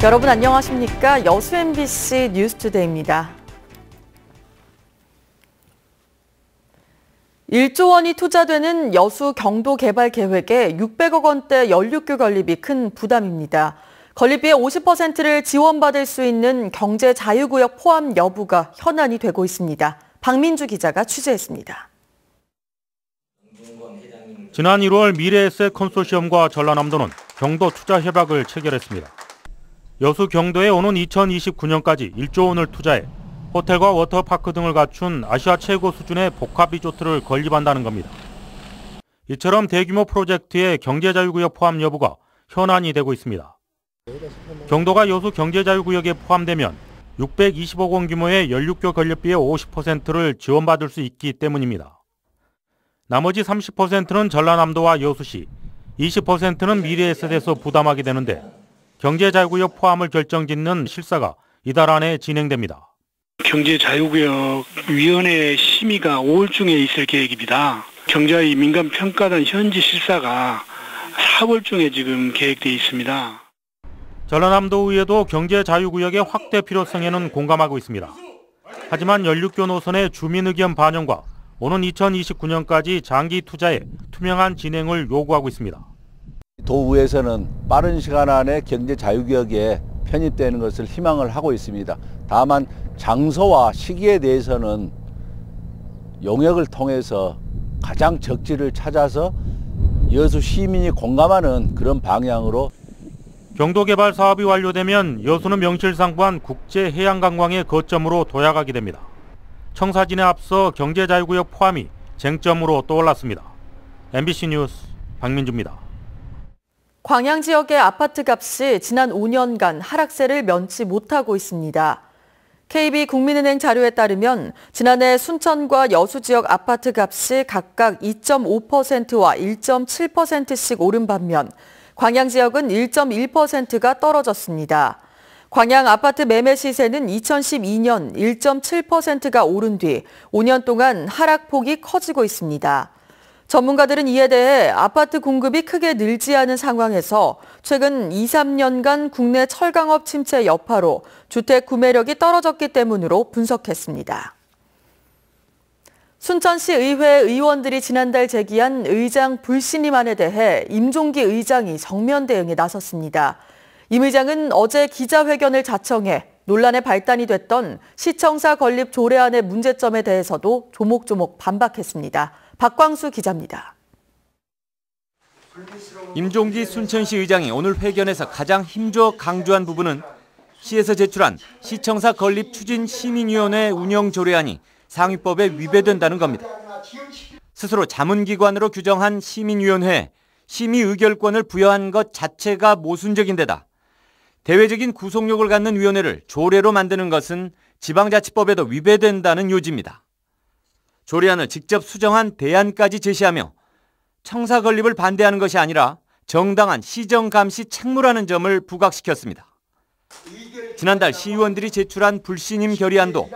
여러분 안녕하십니까? 여수 MBC 뉴스투데이입니다. 1조 원이 투자되는 여수 경도 개발 계획에 600억 원대 연륙교 건립이 큰 부담입니다. 건립비의 50%를 지원받을 수 있는 경제 자유구역 포함 여부가 현안이 되고 있습니다. 박민주 기자가 취재했습니다. 지난 1월 미래에셋 컨소시엄과 전라남도는 경도 투자 협약을 체결했습니다. 여수 경도에 오는 2029년까지 1조 원을 투자해 호텔과 워터파크 등을 갖춘 아시아 최고 수준의 복합 리조트를 건립한다는 겁니다. 이처럼 대규모 프로젝트의 경제자유구역 포함 여부가 현안이 되고 있습니다. 경도가 여수 경제자유구역에 포함되면 620억 원 규모의 연륙교 건립비의 50%를 지원받을 수 있기 때문입니다. 나머지 30%는 전라남도와 여수시, 20%는 미래에셋에서 부담하게 되는데 경제자유구역 포함을 결정짓는 실사가 이달 안에 진행됩니다. 경제자유구역위원회 심의가 5월 중에 있을 계획입니다. 경자의 민간평가단 현지 실사가 4월 중에 지금 계획되어 있습니다. 전라남도의회도 경제자유구역의 확대 필요성에는 공감하고 있습니다. 하지만 연륙교 노선의 주민 의견 반영과 오는 2029년까지 장기 투자에 투명한 진행을 요구하고 있습니다. 도의회에서는 빠른 시간 안에 경제자유구역에 편입되는 것을 희망을 하고 있습니다. 다만 장소와 시기에 대해서는 용역을 통해서 가장 적지를 찾아서 여수 시민이 공감하는 그런 방향으로 경도 개발 사업이 완료되면 여수는 명실상부한 국제해양관광의 거점으로 도약하게 됩니다. 청사진에 앞서 경제자유구역 포함이 쟁점으로 떠올랐습니다. MBC 뉴스 박민주입니다. 광양 지역의 아파트 값이 지난 5년간 하락세를 면치 못하고 있습니다. KB국민은행 자료에 따르면 지난해 순천과 여수 지역 아파트 값이 각각 2.5%와 1.7%씩 오른 반면 광양 지역은 1.1%가 떨어졌습니다. 광양 아파트 매매 시세는 2012년 1.7%가 오른 뒤 5년 동안 하락폭이 커지고 있습니다. 전문가들은 이에 대해 아파트 공급이 크게 늘지 않은 상황에서 최근 2, 3년간 국내 철강업 침체 여파로 주택 구매력이 떨어졌기 때문으로 분석했습니다. 순천시 의회 의원들이 지난달 제기한 의장 불신임안에 대해 임종기 의장이 정면 대응에 나섰습니다. 임 의장은 어제 기자회견을 자청해 논란의 발단이 됐던 시청사 건립 조례안의 문제점에 대해서도 조목조목 반박했습니다. 박광수 기자입니다. 임종기 순천시 의장이 오늘 회견에서 가장 힘줘 강조한 부분은 시에서 제출한 시청사 건립 추진 시민위원회 운영 조례안이 상위법에 위배된다는 겁니다. 스스로 자문기관으로 규정한 시민위원회에 심의 의결권을 부여한 것 자체가 모순적인 데다 대외적인 구속력을 갖는 위원회를 조례로 만드는 것은 지방자치법에도 위배된다는 요지입니다. 조례안을 직접 수정한 대안까지 제시하며 청사 건립을 반대하는 것이 아니라 정당한 시정감시 책무라는 점을 부각시켰습니다. 지난달 시의원들이 제출한 불신임 결의안도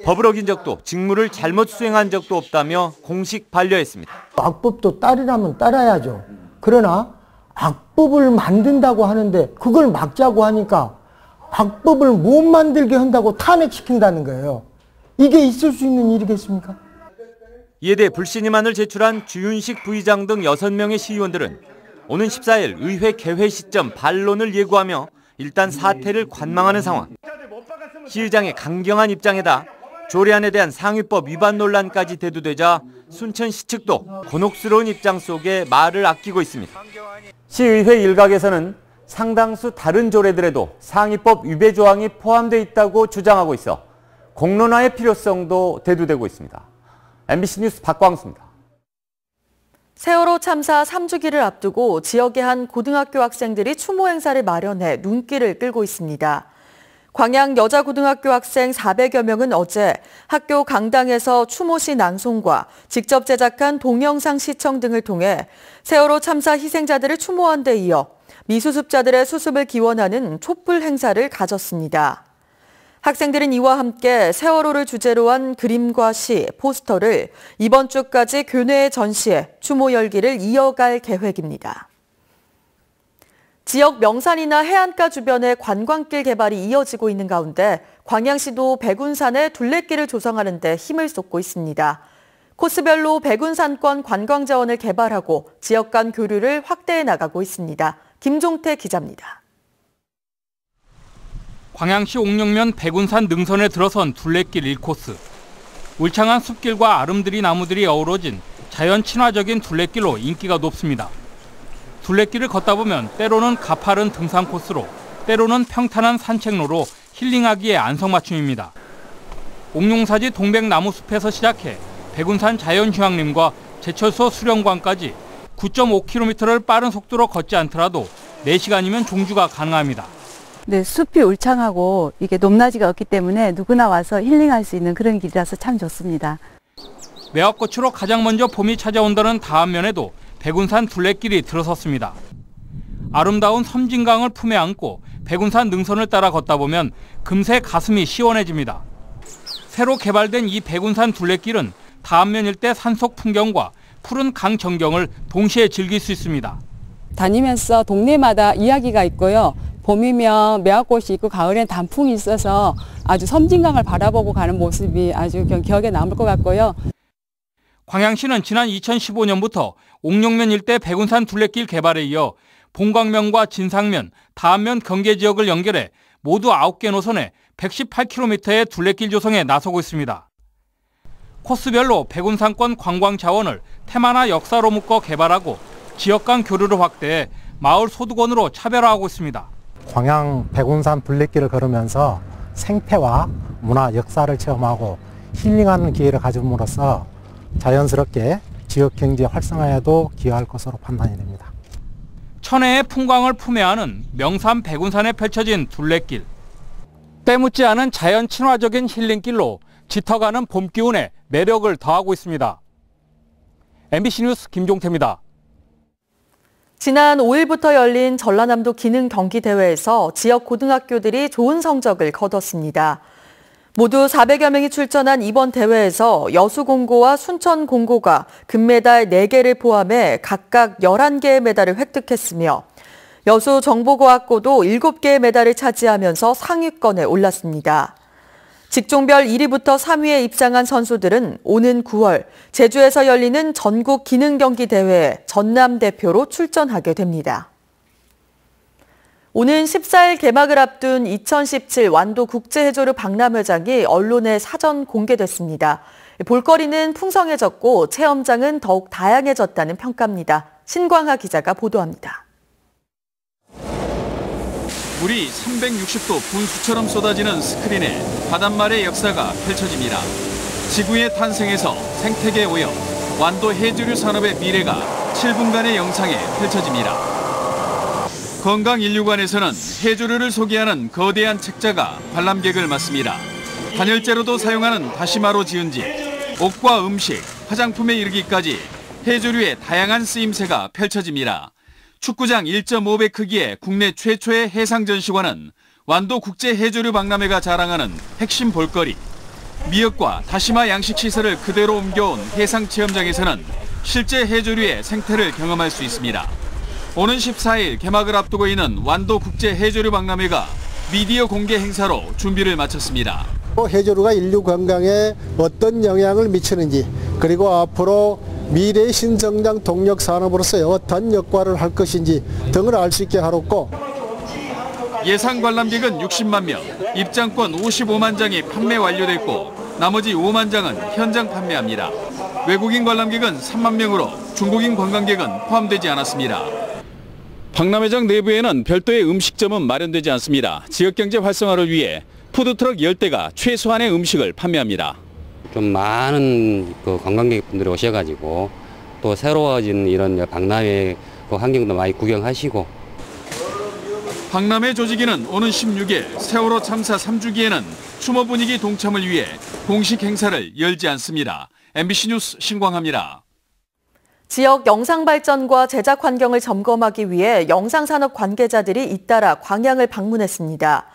법을 어긴 적도 직무를 잘못 수행한 적도 없다며 공식 반려했습니다. 악법도 따르라면 따라야죠. 그러나 악법을 만든다고 하는데 그걸 막자고 하니까 악법을 못 만들게 한다고 탄핵시킨다는 거예요. 이게 있을 수 있는 일이겠습니까? 이에 대해 불신임안을 제출한 주윤식 부의장 등 6명의 시의원들은 오는 14일 의회 개회 시점 반론을 예고하며 일단 사퇴를 관망하는 상황. 시 의장의 강경한 입장에다 조례안에 대한 상위법 위반 논란까지 대두되자 순천시 측도 곤혹스러운 입장 속에 말을 아끼고 있습니다. 시의회 일각에서는 상당수 다른 조례들에도 상위법 위배 조항이 포함되어 있다고 주장하고 있어 공론화의 필요성도 대두되고 있습니다. MBC 뉴스 박광수입니다. 세월호 참사 3주기를 앞두고 지역의 한 고등학교 학생들이 추모 행사를 마련해 눈길을 끌고 있습니다. 광양 여자고등학교 학생 400여 명은 어제 학교 강당에서 추모시 낭송과 직접 제작한 동영상 시청 등을 통해 세월호 참사 희생자들을 추모한 데 이어 미수습자들의 수습을 기원하는 촛불 행사를 가졌습니다. 학생들은 이와 함께 세월호를 주제로 한 그림과 시, 포스터를 이번 주까지 교내에 전시해 추모 열기를 이어갈 계획입니다. 지역 명산이나 해안가 주변의 관광길 개발이 이어지고 있는 가운데 광양시도 백운산에 둘레길을 조성하는 데 힘을 쏟고 있습니다. 코스별로 백운산권 관광자원을 개발하고 지역 간 교류를 확대해 나가고 있습니다. 김종태 기자입니다. 광양시 옥령면 백운산 능선에 들어선 둘레길 1코스. 울창한 숲길과 아름드리 나무들이 어우러진 자연 친화적인 둘레길로 인기가 높습니다. 둘레길을 걷다 보면 때로는 가파른 등산 코스로, 때로는 평탄한 산책로로 힐링하기에 안성맞춤입니다. 옥룡사지 동백나무숲에서 시작해 백운산 자연휴양림과 제철소 수령관까지 9.5km를 빠른 속도로 걷지 않더라도 4시간이면 종주가 가능합니다. 네, 숲이 울창하고 이게 높낮이가 없기 때문에 누구나 와서 힐링할 수 있는 그런 길이라서 참 좋습니다. 매화꽃으로 가장 먼저 봄이 찾아온다는 다안면에도 백운산 둘레길이 들어섰습니다. 아름다운 섬진강을 품에 안고 백운산 능선을 따라 걷다 보면 금세 가슴이 시원해집니다. 새로 개발된 이 백운산 둘레길은 다안면 일대 산속 풍경과 푸른 강 전경을 동시에 즐길 수 있습니다. 다니면서 동네마다 이야기가 있고요. 봄이면 매화꽃이 있고 가을엔 단풍이 있어서 아주 섬진강을 바라보고 가는 모습이 아주 기억에 남을 것 같고요. 광양시는 지난 2015년부터 옥룡면 일대 백운산 둘레길 개발에 이어 봉광면과 진상면, 다안면 경계지역을 연결해 모두 9개 노선에 118km의 둘레길 조성에 나서고 있습니다. 코스별로 백운산권 관광 자원을 테마나 역사로 묶어 개발하고 지역 간 교류를 확대해 마을 소득원으로 차별화하고 있습니다. 광양 백운산 둘레길을 걸으면서 생태와 문화, 역사를 체험하고 힐링하는 기회를 가짐으로써 자연스럽게 지역 경제 활성화에도 기여할 것으로 판단이 됩니다. 천혜의 풍광을 품에 안은 명산 백운산에 펼쳐진 둘레길. 때묻지 않은 자연 친화적인 힐링길로 짙어가는 봄 기운에 매력을 더하고 있습니다. MBC 뉴스 김종태입니다. 지난 5일부터 열린 전라남도 기능 경기 대회에서 지역 고등학교들이 좋은 성적을 거뒀습니다. 모두 400여 명이 출전한 이번 대회에서 여수공고와 순천공고가 금메달 4개를 포함해 각각 11개의 메달을 획득했으며 여수정보과학고도 7개의 메달을 차지하면서 상위권에 올랐습니다. 직종별 1위부터 3위에 입상한 선수들은 오는 9월 제주에서 열리는 전국 기능 경기 대회에 전남 대표로 출전하게 됩니다. 오는 14일 개막을 앞둔 2017 완도 국제해조류 박람회장이 언론에 사전 공개됐습니다. 볼거리는 풍성해졌고 체험장은 더욱 다양해졌다는 평가입니다. 신광하 기자가 보도합니다. 물이 360도 분수처럼 쏟아지는 스크린에 바닷말의 역사가 펼쳐집니다. 지구의 탄생에서 생태계 오염, 완도 해조류 산업의 미래가 7분간의 영상에 펼쳐집니다. 건강인류관에서는 해조류를 소개하는 거대한 책자가 관람객을 맞습니다. 단열재로도 사용하는 다시마로 지은 집, 옷과 음식, 화장품에 이르기까지 해조류의 다양한 쓰임새가 펼쳐집니다. 축구장 1.5배 크기의 국내 최초의 해상 전시관은 완도 국제 해조류 박람회가 자랑하는 핵심 볼거리. 미역과 다시마 양식 시설을 그대로 옮겨온 해상 체험장에서는 실제 해조류의 생태를 경험할 수 있습니다. 오는 14일 개막을 앞두고 있는 완도 국제 해조류 박람회가 미디어 공개 행사로 준비를 마쳤습니다. 해조류가 인류 건강에 어떤 영향을 미치는지, 그리고 앞으로 미래의 신성장 동력 산업으로서 어떤 역할을 할 것인지 등을 알 수 있게 하였고, 예상 관람객은 60만 명, 입장권 55만 장이 판매 완료됐고 나머지 5만 장은 현장 판매합니다. 외국인 관람객은 3만 명으로 중국인 관광객은 포함되지 않았습니다. 박람회장 내부에는 별도의 음식점은 마련되지 않습니다. 지역경제 활성화를 위해 푸드트럭 10대가 최소한의 음식을 판매합니다. 좀 많은 관광객분들이 오셔가지고 또 새로워진 이런 박람회 환경도 많이 구경하시고. 박람회 조직위는 오는 16일 세월호 참사 3주기에는 추모 분위기 동참을 위해 공식 행사를 열지 않습니다. MBC 뉴스 신광하입니다. 지역 영상 발전과 제작 환경을 점검하기 위해 영상산업 관계자들이 잇따라 광양을 방문했습니다.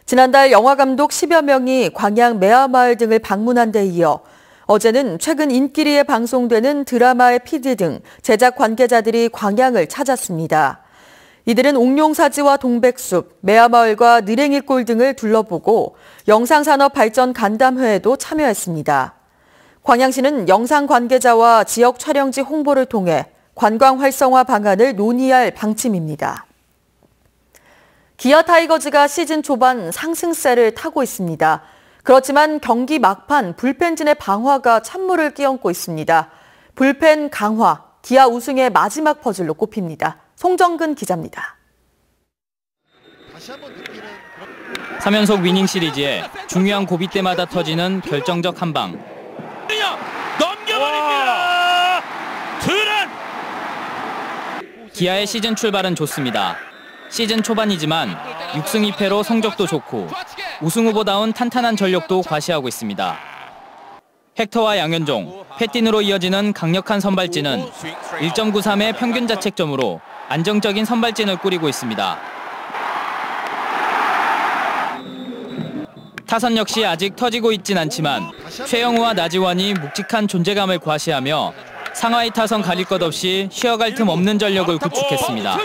지난달 영화감독 10여 명이 광양 매화마을 등을 방문한 데 이어 어제는 최근 인기리에 방송되는 드라마의 PD 등 제작 관계자들이 광양을 찾았습니다. 이들은 옥룡사지와 동백숲, 매화마을과 느랭이골 등을 둘러보고 영상산업발전간담회에도 참여했습니다. 광양시는 영상 관계자와 지역 촬영지 홍보를 통해 관광 활성화 방안을 논의할 방침입니다. 기아 타이거즈가 시즌 초반 상승세를 타고 있습니다. 그렇지만 경기 막판 불펜진의 방화가 찬물을 끼얹고 있습니다. 불펜 강화, 기아 우승의 마지막 퍼즐로 꼽힙니다. 송정근 기자입니다. 3연속 위닝 시리즈에 중요한 고비 때마다 터지는 결정적 한 방. 넘겨버립니다. 투런. 기아의 시즌 출발은 좋습니다. 시즌 초반이지만 6승 2패로 성적도 좋고 우승 후보다운 탄탄한 전력도 과시하고 있습니다. 헥터와 양현종, 패틴으로 이어지는 강력한 선발진은 1.93의 평균 자책점으로 안정적인 선발진을 꾸리고 있습니다. 타선 역시 아직 터지고 있진 않지만 최영우와 나지완이 묵직한 존재감을 과시하며 상하이 타선 가릴 것 없이 쉬어갈 틈 없는 전력을 구축했습니다.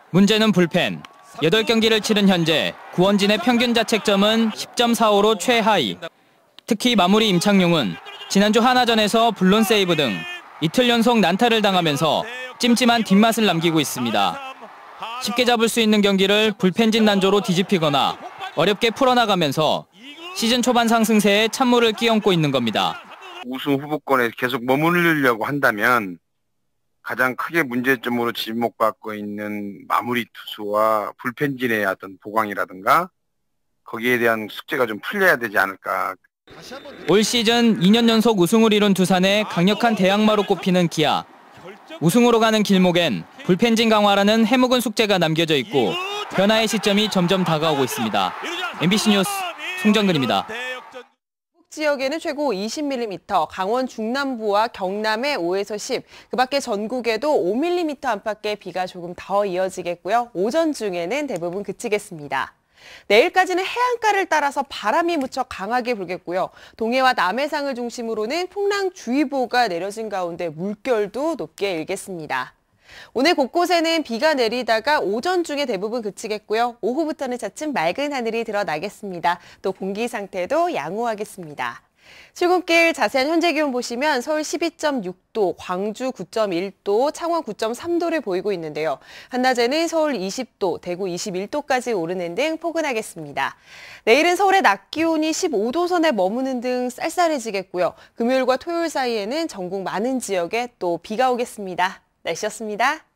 문제는 불펜. 8경기를 치른 현재 구원진의 평균 자책점은 10.45로 최하위. 특히 마무리 임창용은 지난주 하나전에서 블론 세이브 등 이틀 연속 난타를 당하면서 찜찜한 뒷맛을 남기고 있습니다. 쉽게 잡을 수 있는 경기를 불펜진 난조로 뒤집히거나 어렵게 풀어나가면서 시즌 초반 상승세에 찬물을 끼얹고 있는 겁니다. 우승 후보권에 계속 머무르려고 한다면 가장 크게 문제점으로 지목받고 있는 마무리 투수와 불펜진의 어떤 보강이라든가 거기에 대한 숙제가 좀 풀려야 되지 않을까. 올 시즌 2년 연속 우승을 이룬 두산의 강력한 대항마로 꼽히는 기아. 우승으로 가는 길목엔 불펜진 강화라는 해묵은 숙제가 남겨져 있고 변화의 시점이 점점 다가오고 있습니다. MBC 뉴스 송정근입니다. 지역에는 최고 20mm, 강원 중남부와 경남에 5에서 10, 그 밖에 전국에도 5mm 안팎의 비가 조금 더 이어지겠고요. 오전 중에는 대부분 그치겠습니다. 내일까지는 해안가를 따라서 바람이 무척 강하게 불겠고요. 동해와 남해상을 중심으로는 풍랑주의보가 내려진 가운데 물결도 높게 일겠습니다. 오늘 곳곳에는 비가 내리다가 오전 중에 대부분 그치겠고요. 오후부터는 차츰 맑은 하늘이 드러나겠습니다. 또 공기 상태도 양호하겠습니다. 출근길 자세한 현재 기온 보시면 서울 12.6도, 광주 9.1도, 창원 9.3도를 보이고 있는데요. 한낮에는 서울 20도, 대구 21도까지 오르는 등 포근하겠습니다. 내일은 서울의 낮 기온이 15도 선에 머무는 등 쌀쌀해지겠고요. 금요일과 토요일 사이에는 전국 많은 지역에 또 비가 오겠습니다. 날씨였습니다.